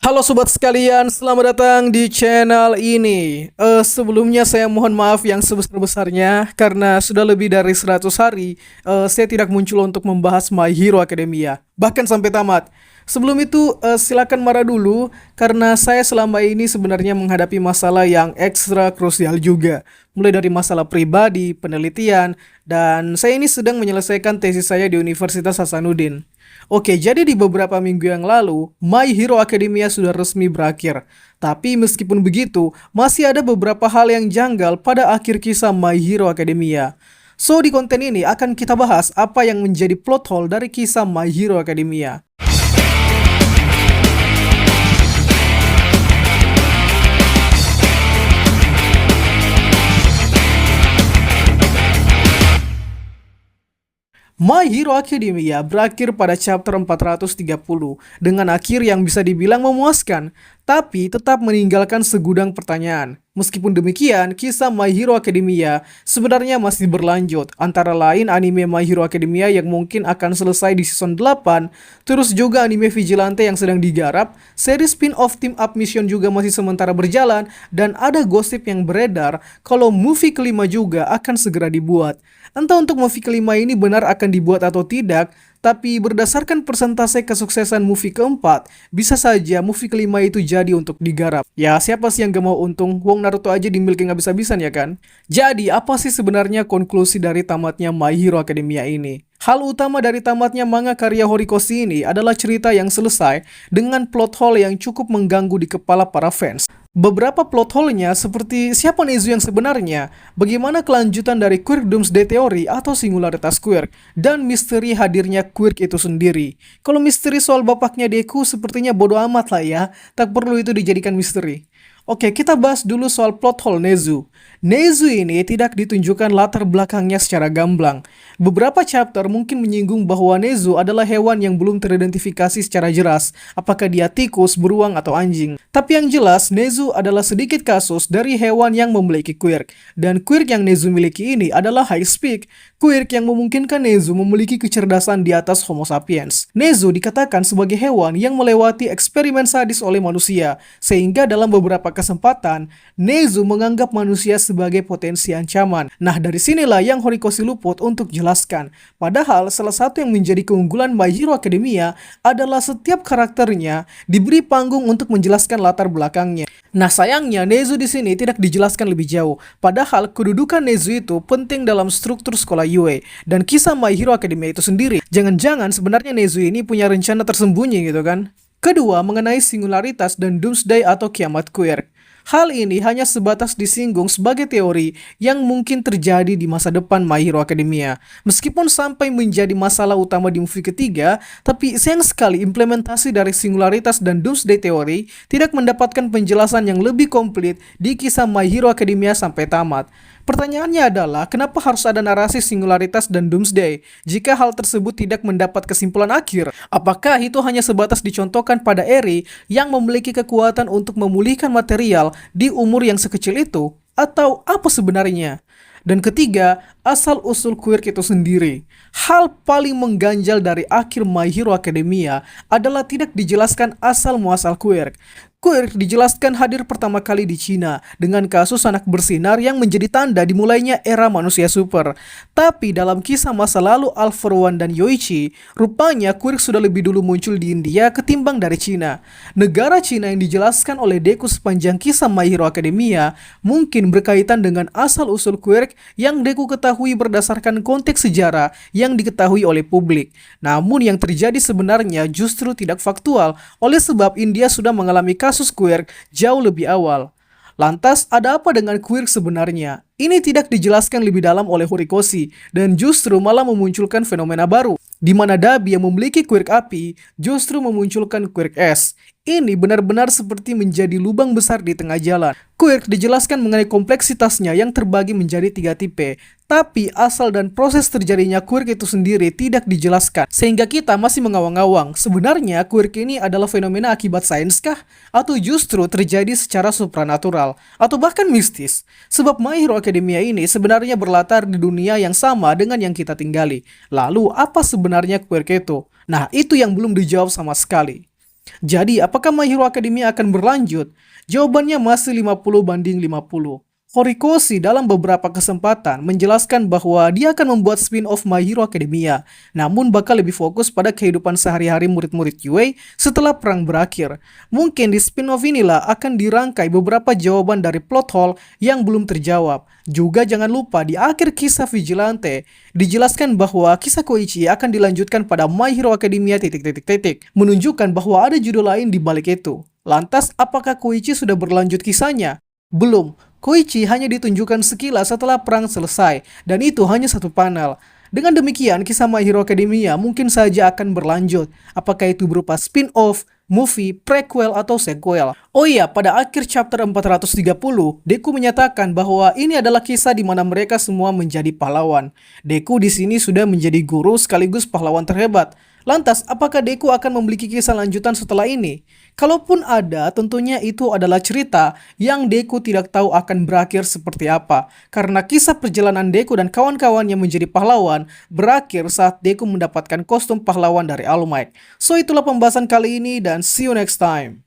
Halo sobat sekalian, selamat datang di channel ini. Sebelumnya saya mohon maaf yang sebesar-besarnya karena sudah lebih dari 100 hari saya tidak muncul untuk membahas My Hero Academia, bahkan sampai tamat. Sebelum itu silakan marah dulu karena saya selama ini sebenarnya menghadapi masalah yang ekstra krusial juga. Mulai dari masalah pribadi, penelitian, dan saya ini sedang menyelesaikan tesis saya di Universitas Hasanuddin. Oke, jadi di beberapa minggu yang lalu, My Hero Academia sudah resmi berakhir. Tapi meskipun begitu, masih ada beberapa hal yang janggal pada akhir kisah My Hero Academia. So, di konten ini akan kita bahas apa yang menjadi plot hole dari kisah My Hero Academia. My Hero Academia berakhir pada chapter 430 dengan akhir yang bisa dibilang memuaskan, tapi tetap meninggalkan segudang pertanyaan. Meskipun demikian, kisah My Hero Academia sebenarnya masih berlanjut, antara lain anime My Hero Academia yang mungkin akan selesai di season 8, terus juga anime Vigilante yang sedang digarap, seri spin-off Team Up Mission juga masih sementara berjalan, dan ada gosip yang beredar kalau movie kelima juga akan segera dibuat. Entah untuk movie kelima ini benar akan dibuat atau tidak, tapi berdasarkan persentase kesuksesan movie keempat, bisa saja movie kelima itu jadi untuk digarap. Ya, siapa sih yang gak mau untung? Wong Naruto aja dimiliki habis-habisan ya kan? Jadi, apa sih sebenarnya konklusi dari tamatnya My Hero Academia ini? Hal utama dari tamatnya manga karya Horikoshi ini adalah cerita yang selesai dengan plot hole yang cukup mengganggu di kepala para fans. Beberapa plot hole-nya seperti siapa Nezu yang sebenarnya, bagaimana kelanjutan dari Quirk Doomsday Theory atau singularitas Quirk, dan misteri hadirnya Quirk itu sendiri. Kalau misteri soal bapaknya Deku sepertinya bodoh amat lah ya, tak perlu itu dijadikan misteri. Oke, kita bahas dulu soal plot hole Nezu. Nezu ini tidak ditunjukkan latar belakangnya secara gamblang. Beberapa chapter mungkin menyinggung bahwa Nezu adalah hewan yang belum teridentifikasi secara jelas, apakah dia tikus, beruang, atau anjing. Tapi yang jelas, Nezu adalah sedikit kasus dari hewan yang memiliki quirk. Dan quirk yang Nezu miliki ini adalah High Speak, quirk yang memungkinkan Nezu memiliki kecerdasan di atas Homo sapiens. Nezu dikatakan sebagai hewan yang melewati eksperimen sadis oleh manusia, sehingga dalam beberapa kesempatan, Nezu menganggap manusia sebagai potensi ancaman. Nah, dari sinilah yang Horikoshi luput untuk jelaskan. Padahal, salah satu yang menjadi keunggulan My Hero Academia adalah setiap karakternya diberi panggung untuk menjelaskan latar belakangnya. Nah, sayangnya Nezu di sini tidak dijelaskan lebih jauh. Padahal, kedudukan Nezu itu penting dalam struktur sekolah Yue dan kisah My Hero Academia itu sendiri. Jangan-jangan sebenarnya Nezu ini punya rencana tersembunyi gitu kan? Kedua, mengenai singularitas dan doomsday atau kiamat quirk. Hal ini hanya sebatas disinggung sebagai teori yang mungkin terjadi di masa depan My Hero Academia. Meskipun sampai menjadi masalah utama di movie ketiga, tapi sayang sekali implementasi dari singularitas dan doomsday teori tidak mendapatkan penjelasan yang lebih komplit di kisah My Hero Academia sampai tamat. Pertanyaannya adalah, kenapa harus ada narasi singularitas dan doomsday jika hal tersebut tidak mendapat kesimpulan akhir? Apakah itu hanya sebatas dicontohkan pada Eri yang memiliki kekuatan untuk memulihkan material di umur yang sekecil itu? Atau apa sebenarnya? Dan ketiga, asal-usul quirk itu sendiri. Hal paling mengganjal dari akhir My Hero Academia adalah tidak dijelaskan asal-muasal quirk. Quirk dijelaskan hadir pertama kali di Cina dengan kasus anak bersinar yang menjadi tanda dimulainya era manusia super. Tapi dalam kisah masa lalu All-For One dan Yoichi, rupanya Quirk sudah lebih dulu muncul di India ketimbang dari Cina. Negara Cina yang dijelaskan oleh Deku sepanjang kisah My Hero Academia mungkin berkaitan dengan asal-usul Quirk yang Deku ketahui berdasarkan konteks sejarah yang diketahui oleh publik. Namun yang terjadi sebenarnya justru tidak faktual, oleh sebab India sudah mengalami kasus quirk jauh lebih awal. Lantas, ada apa dengan quirk sebenarnya? Ini tidak dijelaskan lebih dalam oleh Horikoshi dan justru malah memunculkan fenomena baru, di mana Dabi yang memiliki quirk api justru memunculkan quirk es. Ini benar-benar seperti menjadi lubang besar di tengah jalan. Quirk dijelaskan mengenai kompleksitasnya yang terbagi menjadi 3 tipe, tapi asal dan proses terjadinya quirk itu sendiri tidak dijelaskan, sehingga kita masih mengawang-awang. Sebenarnya quirk ini adalah fenomena akibat sains kah? Atau justru terjadi secara supranatural? Atau bahkan mistis? Sebab My Hero Academia ini sebenarnya berlatar di dunia yang sama dengan yang kita tinggali. Lalu apa sebenarnya quirk itu? Nah, itu yang belum dijawab sama sekali. Jadi, apakah My Hero Academia akan berlanjut? Jawabannya masih 50-50. Horikoshi dalam beberapa kesempatan menjelaskan bahwa dia akan membuat spin-off My Hero Academia, namun bakal lebih fokus pada kehidupan sehari-hari murid-murid UA setelah perang berakhir. Mungkin di spin-off inilah akan dirangkai beberapa jawaban dari plot hole yang belum terjawab. Juga jangan lupa di akhir kisah Vigilante, dijelaskan bahwa kisah Koichi akan dilanjutkan pada My Hero Academia ... menunjukkan bahwa ada judul lain di balik itu. Lantas, apakah Koichi sudah berlanjut kisahnya? Belum. Koichi hanya ditunjukkan sekilas setelah perang selesai, dan itu hanya satu panel. Dengan demikian, kisah My Hero Academia mungkin saja akan berlanjut. Apakah itu berupa spin-off, movie, prequel, atau sequel? Oh iya, pada akhir chapter 430, Deku menyatakan bahwa ini adalah kisah di mana mereka semua menjadi pahlawan. Deku di sini sudah menjadi guru sekaligus pahlawan terhebat. Lantas, apakah Deku akan memiliki kisah lanjutan setelah ini? Kalaupun ada, tentunya itu adalah cerita yang Deku tidak tahu akan berakhir seperti apa. Karena kisah perjalanan Deku dan kawan-kawan yang menjadi pahlawan berakhir saat Deku mendapatkan kostum pahlawan dari All Might. So itulah pembahasan kali ini dan see you next time.